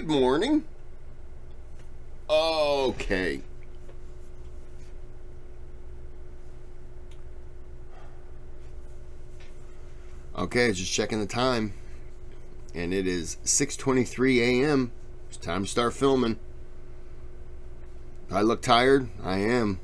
Good morning. Okay. Okay, just checking the time. And it is 6:23 a.m. It's time to start filming. I look tired. I am.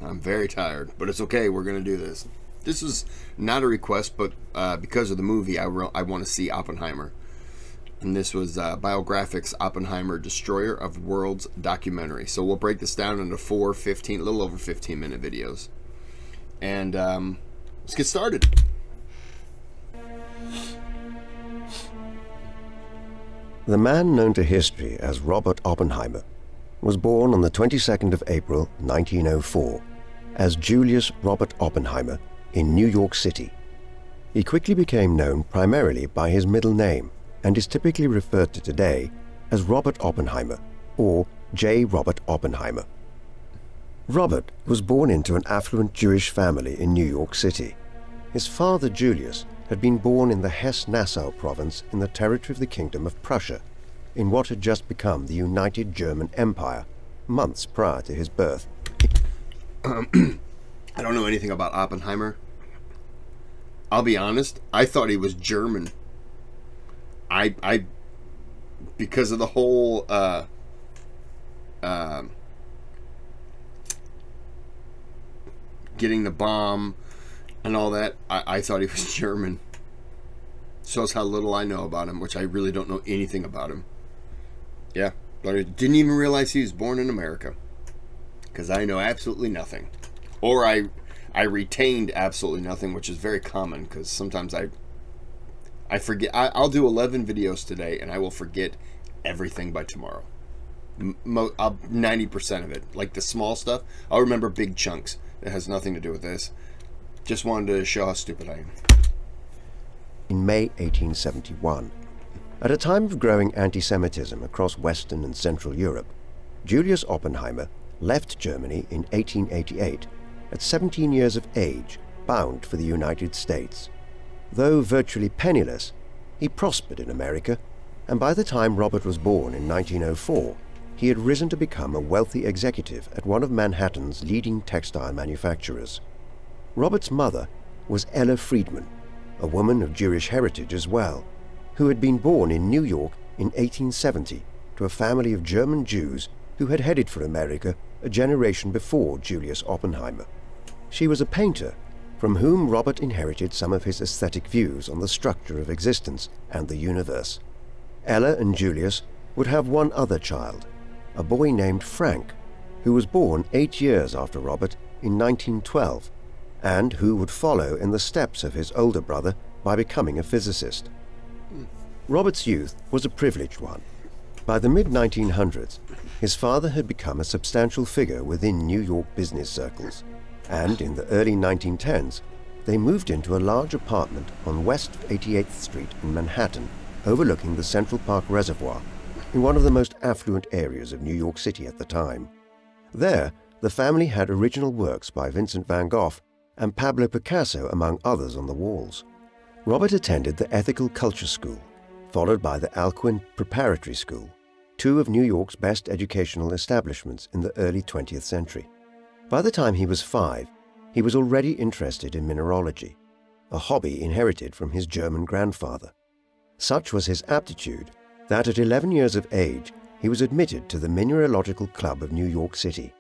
I'm very tired. But it's okay. We're going to do this. This is not a request, but because of the movie, I want to see Oppenheimer. And this was Biographics Oppenheimer, Destroyer of Worlds documentary. So we'll break this down into a little over 15-minute videos. And let's get started. The man known to history as Robert Oppenheimer was born on the 22nd of April 1904 as Julius Robert Oppenheimer in New York City. He quickly became known primarily by his middle name and is typically referred to today as Robert Oppenheimer or J. Robert Oppenheimer. Robert was born into an affluent Jewish family in New York City. His father, Julius, had been born in the Hesse-Nassau province in the territory of the Kingdom of Prussia, in what had just become the United German Empire, months prior to his birth. I don't know anything about Oppenheimer. I'll be honest, I thought he was German. I because of the whole getting the bomb and all that, I thought he was German. Shows how little I know about him, which I really don't know anything about him. Yeah, but I didn't even realize he was born in America, because I know absolutely nothing, or I retained absolutely nothing, which is very common, because sometimes I forget. I'll do 11 videos today, and I will forget everything by tomorrow. 90% of it. Like the small stuff, I'll remember big chunks. It has nothing to do with this. Just wanted to show how stupid I am. In May 1871, at a time of growing anti-Semitism across Western and Central Europe, Julius Oppenheimer left Germany in 1888 at 17 years of age, bound for the United States. Though virtually penniless, he prospered in America, and by the time Robert was born in 1904, he had risen to become a wealthy executive at one of Manhattan's leading textile manufacturers. Robert's mother was Ella Friedman, a woman of Jewish heritage as well, who had been born in New York in 1870 to a family of German Jews who had headed for America a generation before Julius Oppenheimer. She was a painter, from whom Robert inherited some of his aesthetic views on the structure of existence and the universe. Ella and Julius would have one other child, a boy named Frank, who was born 8 years after Robert in 1912, and who would follow in the steps of his older brother by becoming a physicist. Robert's youth was a privileged one. By the mid-1900s, his father had become a substantial figure within New York business circles, and in the early 1910s, they moved into a large apartment on West 88th Street in Manhattan, overlooking the Central Park Reservoir, in one of the most affluent areas of New York City at the time. There, the family had original works by Vincent van Gogh and Pablo Picasso, among others, on the walls. Robert attended the Ethical Culture School, followed by the Alcuin Preparatory School, two of New York's best educational establishments in the early 20th century. By the time he was 5, he was already interested in mineralogy, a hobby inherited from his German grandfather. Such was his aptitude that at 11 years of age, he was admitted to the Mineralogical Club of New York City.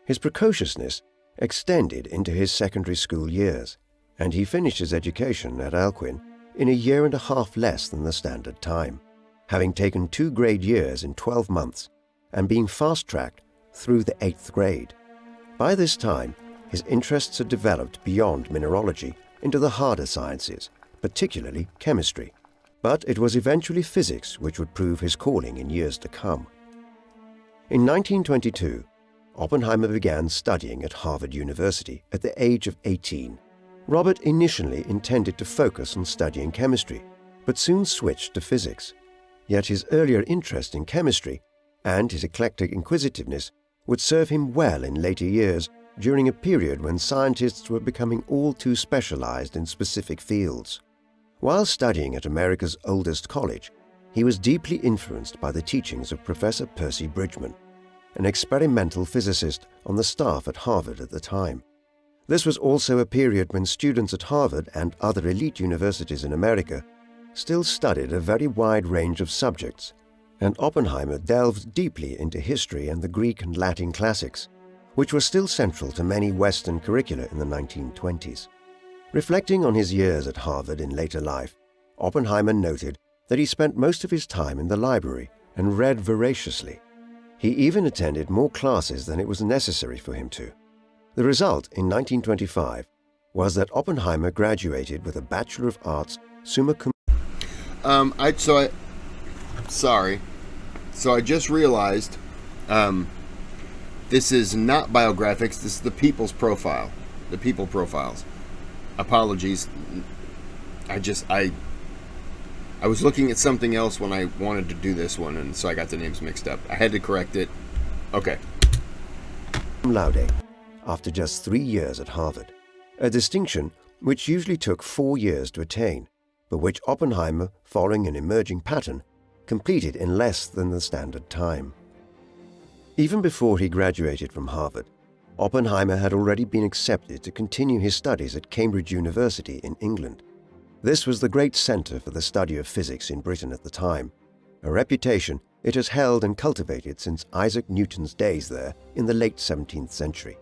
His precociousness extended into his secondary school years, and he finished his education at Alcuin in a year and a half less than the standard time, having taken 2 grade years in 12 months and being fast-tracked through the 8th grade. By this time, his interests had developed beyond mineralogy into the harder sciences, particularly chemistry. But it was eventually physics which would prove his calling in years to come. In 1922, Oppenheimer began studying at Harvard University at the age of 18. Robert initially intended to focus on studying chemistry, but soon switched to physics. Yet his earlier interest in chemistry and his eclectic inquisitiveness would serve him well in later years during a period when scientists were becoming all too specialized in specific fields. While studying at America's oldest college, he was deeply influenced by the teachings of Professor Percy Bridgman, an experimental physicist on the staff at Harvard at the time. This was also a period when students at Harvard and other elite universities in America still studied a very wide range of subjects, and Oppenheimer delved deeply into history and the Greek and Latin classics, which were still central to many Western curricula in the 1920s. Reflecting on his years at Harvard in later life, Oppenheimer noted that he spent most of his time in the library and read voraciously. He even attended more classes than it was necessary for him to. The result in 1925 was that Oppenheimer graduated with a Bachelor of Arts summa cum. Sorry. So I just realized this is not biographics. This is the people's profile. The people profiles. Apologies. I was looking at something else when I wanted to do this one, and so I got the names mixed up. I had to correct it. Okay. Cum laude, after just 3 years at Harvard, a distinction which usually took 4 years to attain, but which Oppenheimer, following an emerging pattern, completed in less than the standard time. Even before he graduated from Harvard, Oppenheimer had already been accepted to continue his studies at Cambridge University in England. This was the great centre for the study of physics in Britain at the time, a reputation it has held and cultivated since Isaac Newton's days there in the late 17th century.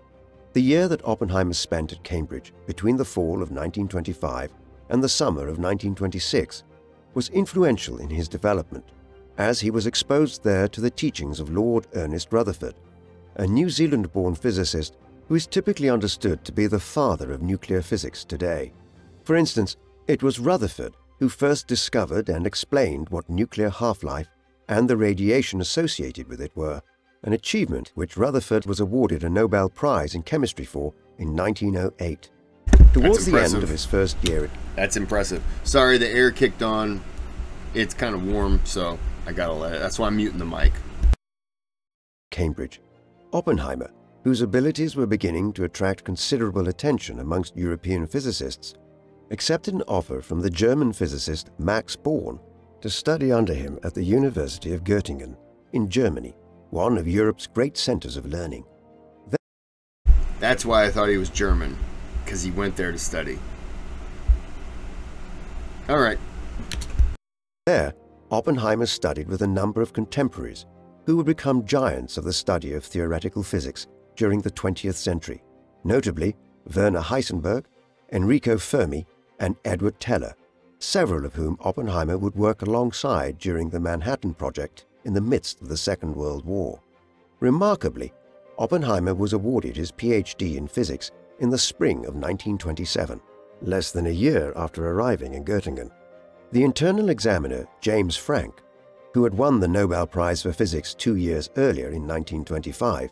The year that Oppenheimer spent at Cambridge between the fall of 1925 and the summer of 1926 was influential in his development, as he was exposed there to the teachings of Lord Ernest Rutherford, a New Zealand-born physicist who is typically understood to be the father of nuclear physics today. For instance, it was Rutherford who first discovered and explained what nuclear half-life and the radiation associated with it were, an achievement which Rutherford was awarded a Nobel Prize in Chemistry for in 1908. Towards the end of his first year... That's impressive. Sorry, the air kicked on. It's kind of warm, so I gotta let it. That's why I'm muting the mic. Cambridge, Oppenheimer, whose abilities were beginning to attract considerable attention amongst European physicists, accepted an offer from the German physicist Max Born to study under him at the University of Göttingen in Germany, one of Europe's great centers of learning. That's why I thought he was German, because he went there to study. All right. There, Oppenheimer studied with a number of contemporaries who would become giants of the study of theoretical physics during the 20th century, notably Werner Heisenberg, Enrico Fermi, and Edward Teller, several of whom Oppenheimer would work alongside during the Manhattan Project in the midst of the Second World War. Remarkably, Oppenheimer was awarded his PhD in physics in the spring of 1927, less than a year after arriving in Göttingen. The internal examiner, James Franck, who had won the Nobel Prize for Physics 2 years earlier in 1925,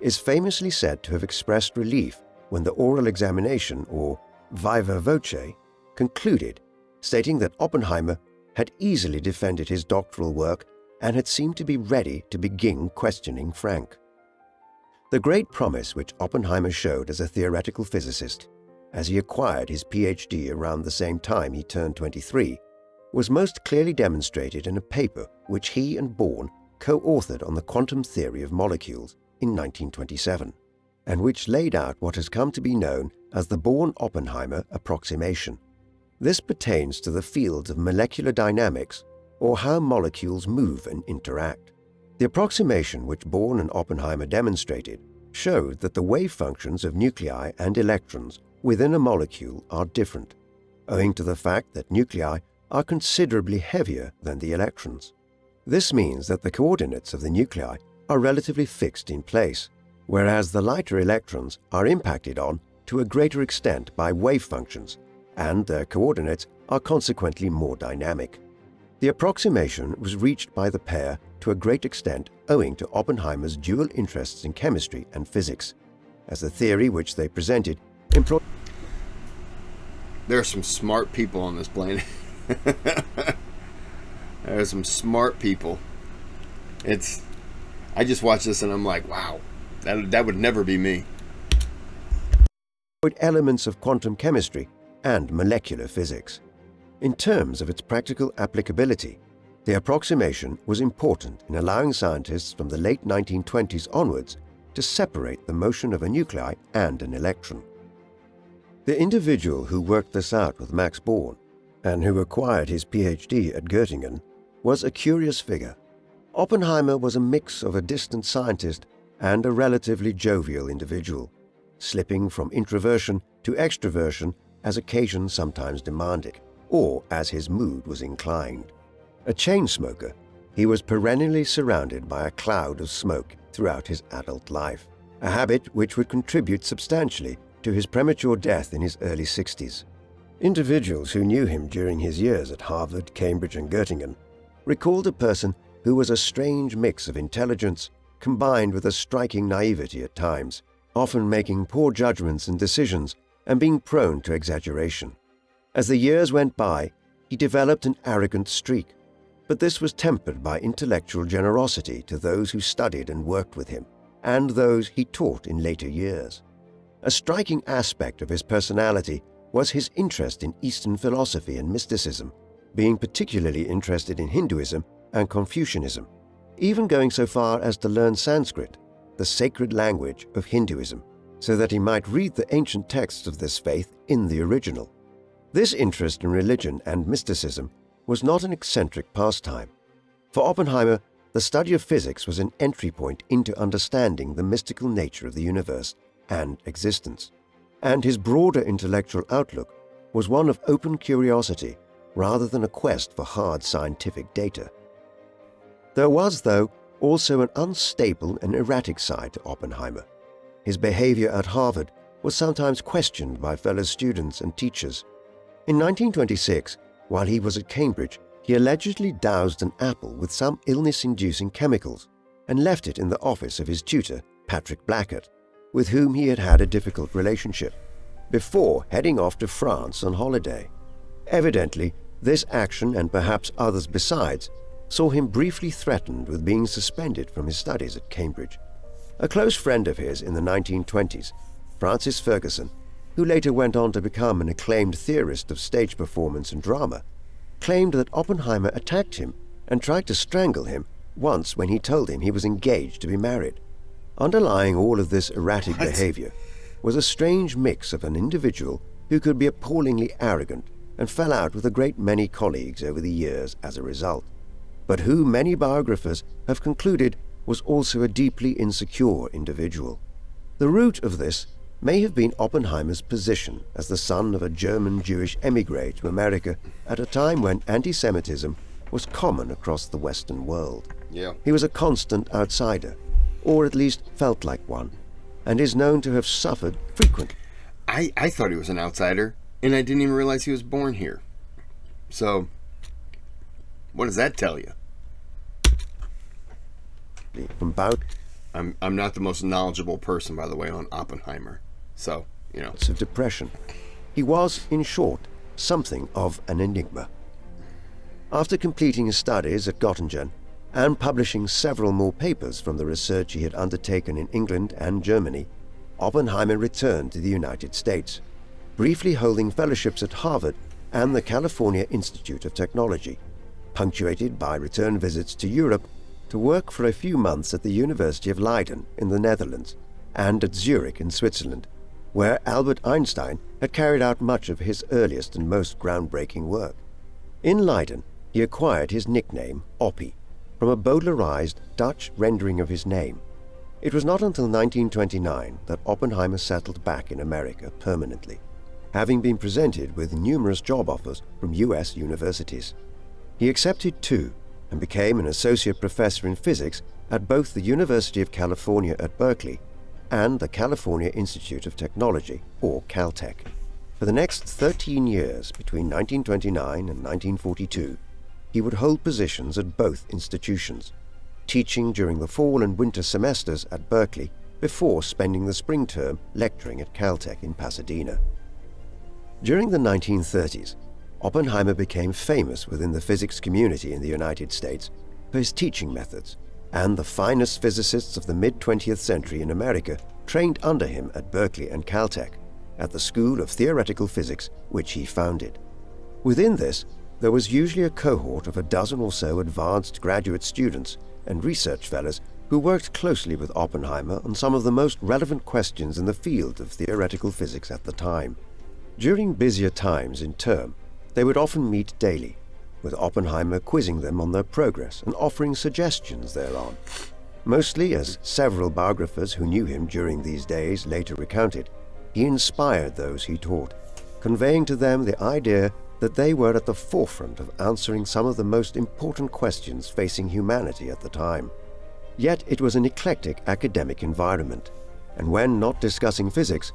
is famously said to have expressed relief when the oral examination, or viva voce, concluded, stating that Oppenheimer had easily defended his doctoral work and had seemed to be ready to begin questioning Franck. The great promise which Oppenheimer showed as a theoretical physicist, as he acquired his PhD around the same time he turned 23, was most clearly demonstrated in a paper which he and Born co-authored on the quantum theory of molecules in 1927, and which laid out what has come to be known as the Born-Oppenheimer approximation. This pertains to the fields of molecular dynamics, or how molecules move and interact. The approximation which Born and Oppenheimer demonstrated showed that the wave functions of nuclei and electrons within a molecule are different, owing to the fact that nuclei are considerably heavier than the electrons. This means that the coordinates of the nuclei are relatively fixed in place, whereas the lighter electrons are impacted on to a greater extent by wave functions, and their coordinates are consequently more dynamic. The approximation was reached by the pair to a great extent owing to Oppenheimer's dual interests in chemistry and physics, as the theory which they presented employed. There are some smart people on this planet. There are some smart people. I just watched this and I'm like, wow, that would never be me. Elements of quantum chemistry and molecular physics. In terms of its practical applicability, The approximation was important in allowing scientists from the late 1920s onwards to separate the motion of a nuclei and an electron. The individual who worked this out with Max Born, and who acquired his PhD at Göttingen, was a curious figure. Oppenheimer was a mix of a distant scientist and a relatively jovial individual, slipping from introversion to extroversion as occasion sometimes demanded, or as his mood was inclined. A chain smoker, he was perennially surrounded by a cloud of smoke throughout his adult life, a habit which would contribute substantially to his premature death in his early 60s. Individuals who knew him during his years at Harvard, Cambridge and Göttingen recalled a person who was a strange mix of intelligence combined with a striking naivety at times, often making poor judgments and decisions and being prone to exaggeration. As the years went by, he developed an arrogant streak, but this was tempered by intellectual generosity to those who studied and worked with him, and those he taught in later years. A striking aspect of his personality was his interest in Eastern philosophy and mysticism, being particularly interested in Hinduism and Confucianism, even going so far as to learn Sanskrit, the sacred language of Hinduism, so that he might read the ancient texts of this faith in the original. This interest in religion and mysticism was not an eccentric pastime. For Oppenheimer, the study of physics was an entry point into understanding the mystical nature of the universe and existence, and his broader intellectual outlook was one of open curiosity rather than a quest for hard scientific data. There was, though, also an unstable and erratic side to Oppenheimer. His behavior at Harvard was sometimes questioned by fellow students and teachers. In 1926, while he was at Cambridge, he allegedly doused an apple with some illness-inducing chemicals and left it in the office of his tutor, Patrick Blackett, with whom he had had a difficult relationship, before heading off to France on holiday. Evidently, this action, and perhaps others besides, saw him briefly threatened with being suspended from his studies at Cambridge. A close friend of his in the 1920s, Francis Ferguson, who later went on to become an acclaimed theorist of stage performance and drama, claimed that Oppenheimer attacked him and tried to strangle him once when he told him he was engaged to be married. Underlying all of this erratic behavior was a strange mix of an individual who could be appallingly arrogant and fell out with a great many colleagues over the years as a result, but who many biographers have concluded was also a deeply insecure individual. The root of this may have been Oppenheimer's position as the son of a German Jewish émigré to America at a time when anti-Semitism was common across the Western world. He was a constant outsider, or at least felt like one, and is known to have suffered frequently. I thought he was an outsider, and I didn't even realize he was born here. So, what does that tell you? I'm not the most knowledgeable person, by the way, on Oppenheimer. So, you know. Of depression. He was, in short, something of an enigma. After completing his studies at Göttingen and publishing several more papers from the research he had undertaken in England and Germany, Oppenheimer returned to the United States, briefly holding fellowships at Harvard and the California Institute of Technology, punctuated by return visits to Europe to work for a few months at the University of Leiden in the Netherlands and at Zurich in Switzerland, where Albert Einstein had carried out much of his earliest and most groundbreaking work. In Leiden, he acquired his nickname Oppie, from a bowdlerized Dutch rendering of his name. It was not until 1929 that Oppenheimer settled back in America permanently, having been presented with numerous job offers from US universities. He accepted two and became an associate professor in physics at both the University of California at Berkeley and the California Institute of Technology, or Caltech. For the next 13 years, between 1929 and 1942, he would hold positions at both institutions, teaching during the fall and winter semesters at Berkeley before spending the spring term lecturing at Caltech in Pasadena. During the 1930s, Oppenheimer became famous within the physics community in the United States for his teaching methods, and the finest physicists of the mid-20th century in America trained under him at Berkeley and Caltech, at the School of Theoretical Physics which he founded. Within this, there was usually a cohort of a dozen or so advanced graduate students and research fellows who worked closely with Oppenheimer on some of the most relevant questions in the field of theoretical physics at the time. During busier times in term, they would often meet daily, with Oppenheimer quizzing them on their progress and offering suggestions thereon. Mostly, as several biographers who knew him during these days later recounted, he inspired those he taught, conveying to them the idea that they were at the forefront of answering some of the most important questions facing humanity at the time. Yet it was an eclectic academic environment, and when not discussing physics,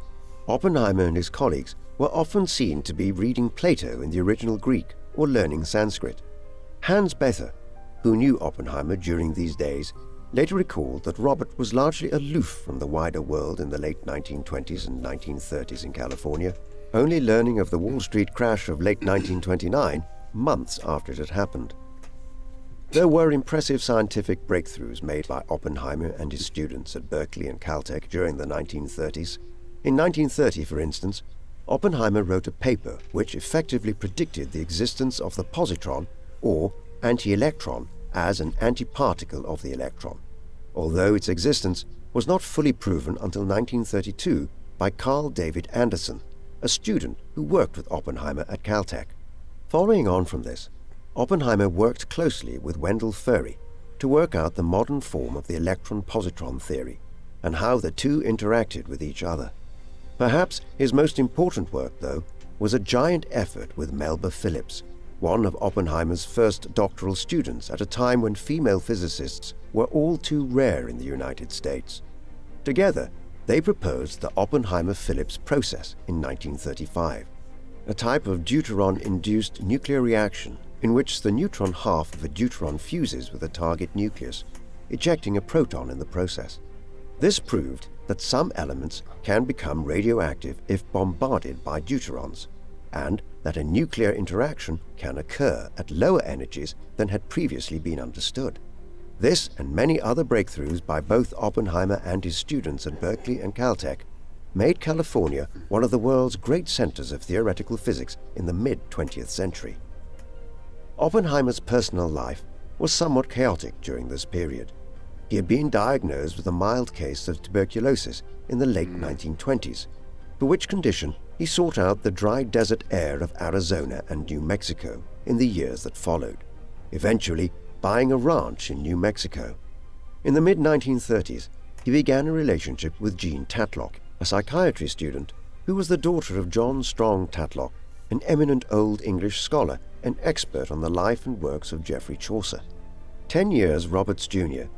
Oppenheimer and his colleagues were often seen to be reading Plato in the original Greek or learning Sanskrit. Hans Bethe, who knew Oppenheimer during these days, later recalled that Robert was largely aloof from the wider world in the late 1920s and 1930s in California, only learning of the Wall Street crash of late 1929 months after it had happened. There were impressive scientific breakthroughs made by Oppenheimer and his students at Berkeley and Caltech during the 1930s. In 1930, for instance, Oppenheimer wrote a paper which effectively predicted the existence of the positron, or anti-electron, as an antiparticle of the electron, although its existence was not fully proven until 1932 by Carl David Anderson, a student who worked with Oppenheimer at Caltech. Following on from this, Oppenheimer worked closely with Wendell Furry to work out the modern form of the electron-positron theory and how the two interacted with each other. Perhaps his most important work, though, was a giant effort with Melba Phillips, one of Oppenheimer's first doctoral students at a time when female physicists were all too rare in the United States. Together, they proposed the Oppenheimer-Phillips process in 1935, a type of deuteron-induced nuclear reaction in which the neutron half of a deuteron fuses with a target nucleus, ejecting a proton in the process. This proved that some elements can become radioactive if bombarded by deuterons, and that a nuclear interaction can occur at lower energies than had previously been understood. This and many other breakthroughs by both Oppenheimer and his students at Berkeley and Caltech made California one of the world's great centers of theoretical physics in the mid-20th century. Oppenheimer's personal life was somewhat chaotic during this period. He had been diagnosed with a mild case of tuberculosis in the late 1920s, for which condition he sought out the dry desert air of Arizona and New Mexico in the years that followed, eventually buying a ranch in New Mexico. In the mid-1930s, he began a relationship with Jean Tatlock, a psychiatry student who was the daughter of John Strong Tatlock, an eminent Old English scholar and expert on the life and works of Geoffrey Chaucer. 10 years Robert's junior,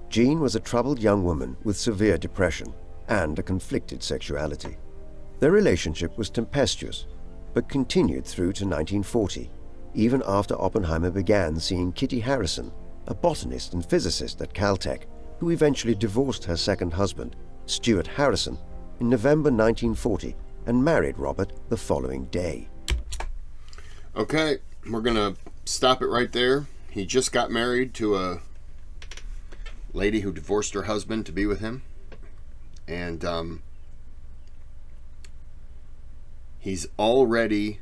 Jean was a troubled young woman with severe depression and a conflicted sexuality. Their relationship was tempestuous, but continued through to 1940, even after Oppenheimer began seeing Kitty Harrison, a botanist and physicist at Caltech, who eventually divorced her second husband, Stuart Harrison, in November 1940 and married Robert the following day. Okay, we're going to stop it right there. He just got married to a lady who divorced her husband to be with him. And he's already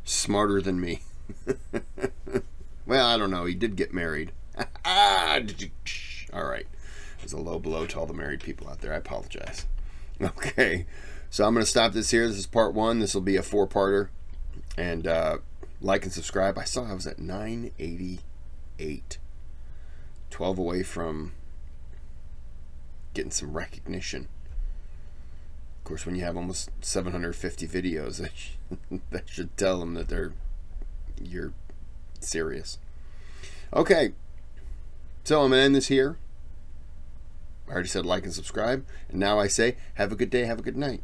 smarter than me. Well, I don't know. He did get married. All right. There's a low blow to all the married people out there. I apologize. Okay. So I'm going to stop this here. This is part 1. This will be a 4-parter. And like and subscribe. I saw I was at 988. 12 away from getting some recognition. Of course, when you have almost 750 videos, that should tell them that you're serious. Okay, so I'm going to end this here. I already said like and subscribe, and now I say have a good day, have a good night.